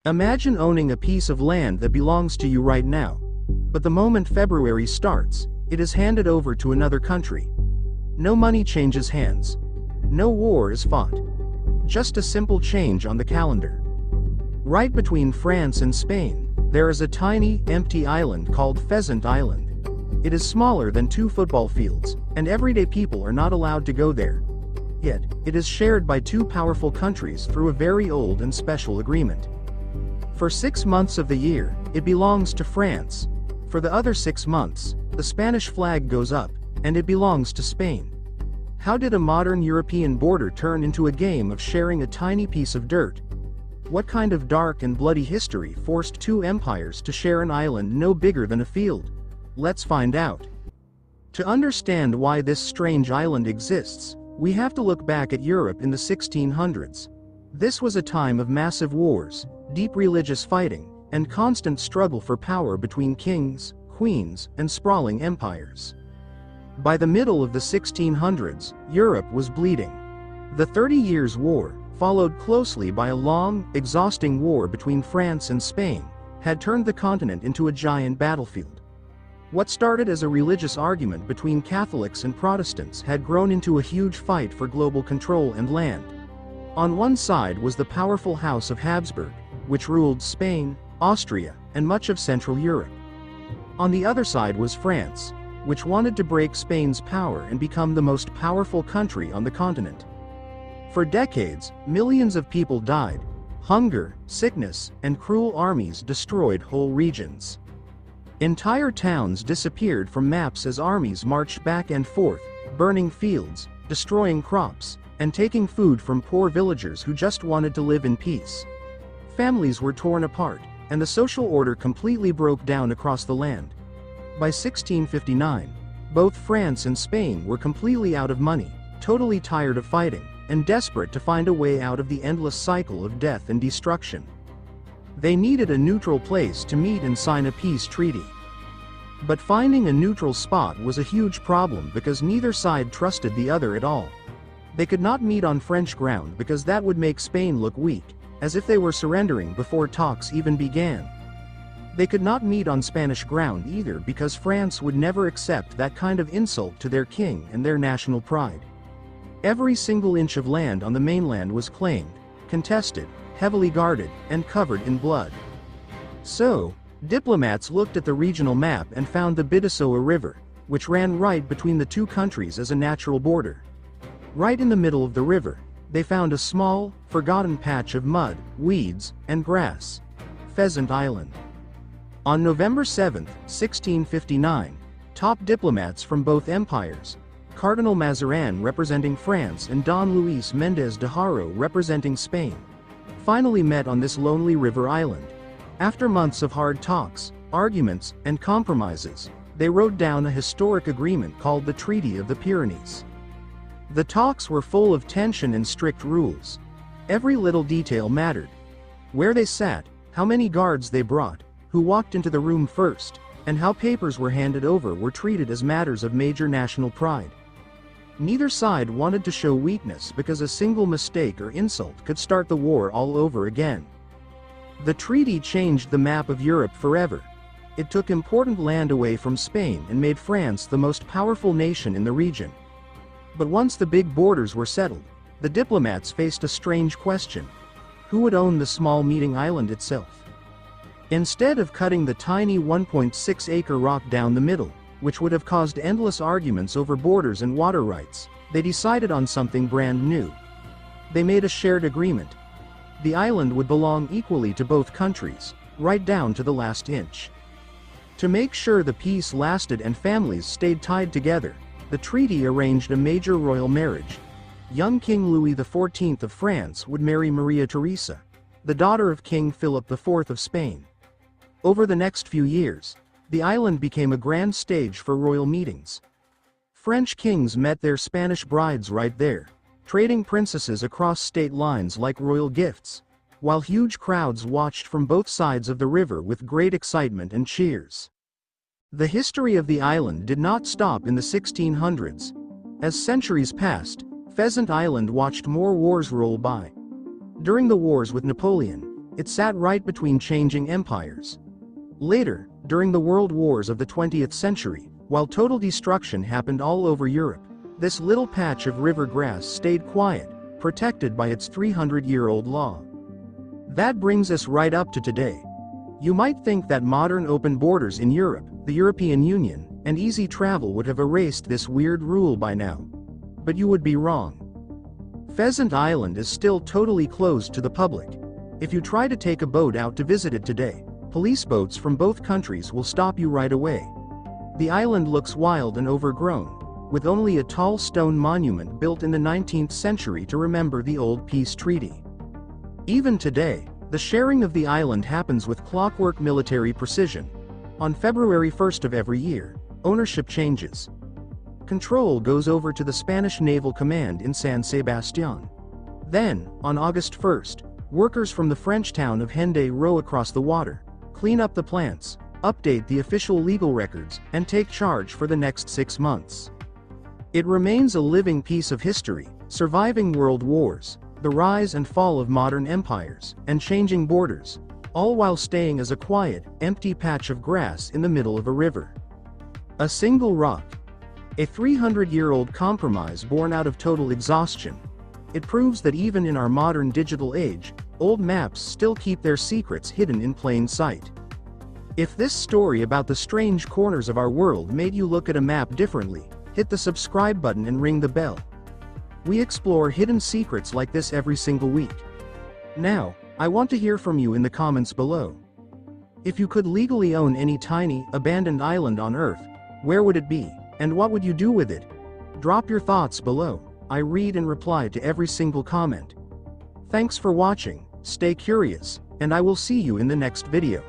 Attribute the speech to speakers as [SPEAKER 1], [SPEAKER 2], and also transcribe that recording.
[SPEAKER 1] Imagine owning a piece of land that belongs to you right now. But the moment February starts, it is handed over to another country. No money changes hands. No war is fought. Just a simple change on the calendar. Right between France and Spain, there is a tiny, empty island called Pheasant Island. It is smaller than 2 football fields, and everyday people are not allowed to go there. Yet, it is shared by 2 powerful countries through a very old and special agreement. For 6 months of the year, it belongs to France. For the other 6 months, the Spanish flag goes up, and it belongs to Spain. How did a modern European border turn into a game of sharing a tiny piece of dirt? What kind of dark and bloody history forced 2 empires to share an island no bigger than a field? Let's find out. To understand why this strange island exists, we have to look back at Europe in the 1600s. This was a time of massive wars, deep religious fighting, and constant struggle for power between kings, queens, and sprawling empires. By the middle of the 1600s, Europe was bleeding. The 30 Years' War, followed closely by a long, exhausting war between France and Spain, had turned the continent into a giant battlefield. What started as a religious argument between Catholics and Protestants had grown into a huge fight for global control and land. On one side was the powerful House of Habsburg, which ruled Spain, Austria, and much of Central Europe. On the other side was France, which wanted to break Spain's power and become the most powerful country on the continent. For decades, millions of people died. Hunger, sickness, and cruel armies destroyed whole regions. Entire towns disappeared from maps as armies marched back and forth, burning fields, destroying crops, and taking food from poor villagers who just wanted to live in peace. Families were torn apart, and the social order completely broke down across the land. By 1659, both France and Spain were completely out of money, totally tired of fighting, and desperate to find a way out of the endless cycle of death and destruction. They needed a neutral place to meet and sign a peace treaty. But finding a neutral spot was a huge problem because neither side trusted the other at all. They could not meet on French ground because that would make Spain look weak, as if they were surrendering before talks even began. They could not meet on Spanish ground either because France would never accept that kind of insult to their king and their national pride. Every single inch of land on the mainland was claimed, contested, heavily guarded, and covered in blood. So, diplomats looked at the regional map and found the Bidasoa River, which ran right between the 2 countries as a natural border. Right in the middle of the river, they found a small, forgotten patch of mud, weeds, and grass. Pheasant Island. On November 7, 1659, top diplomats from both empires, Cardinal Mazarin representing France and Don Luis Méndez de Haro representing Spain, finally met on this lonely river island. After months of hard talks, arguments, and compromises, they wrote down a historic agreement called the Treaty of the Pyrenees. The talks were full of tension and strict rules. Every little detail mattered. Where they sat, how many guards they brought, who walked into the room first, and how papers were handed over were treated as matters of major national pride. Neither side wanted to show weakness because a single mistake or insult could start the war all over again. The treaty changed the map of Europe forever. It took important land away from Spain and made France the most powerful nation in the region. But once the big borders were settled, the diplomats faced a strange question. Who would own the small meeting island itself? Instead of cutting the tiny 1.6-acre rock down the middle, which would have caused endless arguments over borders and water rights, they decided on something brand new. They made a shared agreement. The island would belong equally to both countries, right down to the last inch. To make sure the peace lasted and families stayed tied together, the treaty arranged a major royal marriage. Young King Louis XIV of France would marry Maria Theresa, the daughter of King Philip IV of Spain. Over the next few years, the island became a grand stage for royal meetings. French kings met their Spanish brides right there, trading princesses across state lines like royal gifts, while huge crowds watched from both sides of the river with great excitement and cheers. The history of the island did not stop in the 1600s. As centuries passed, Pheasant Island watched more wars roll by. During the wars with Napoleon, It sat right between changing empires. Later, during the world wars of the 20th century, while total destruction happened all over Europe, this little patch of river grass stayed quiet, protected by its 300-year-old law. That brings us right up to today. You might think that modern open borders in Europe, the European Union, and easy travel would have erased this weird rule by now. But you would be wrong. Pheasant Island is still totally closed to the public. If you try to take a boat out to visit it today, police boats from both countries will stop you right away. The island looks wild and overgrown, with only a tall stone monument built in the 19th century to remember the old peace treaty. Even today, the sharing of the island happens with clockwork military precision. On February 1st of every year, ownership changes. Control goes over to the Spanish Naval Command in San Sebastián. Then, on August 1st, workers from the French town of Hendaye row across the water, clean up the plants, update the official legal records, and take charge for the next 6 months. It remains a living piece of history, surviving world wars, the rise and fall of modern empires, and changing borders, all while staying as a quiet, empty patch of grass in the middle of a river. A single rock. A 300-year-old compromise born out of total exhaustion. It proves that even in our modern digital age, old maps still keep their secrets hidden in plain sight. If this story about the strange corners of our world made you look at a map differently, hit the subscribe button and ring the bell. We explore hidden secrets like this every single week. Now, I want to hear from you in the comments below. If you could legally own any tiny, abandoned island on Earth, where would it be, and what would you do with it? Drop your thoughts below. I read and reply to every single comment. Thanks for watching, stay curious, and I will see you in the next video.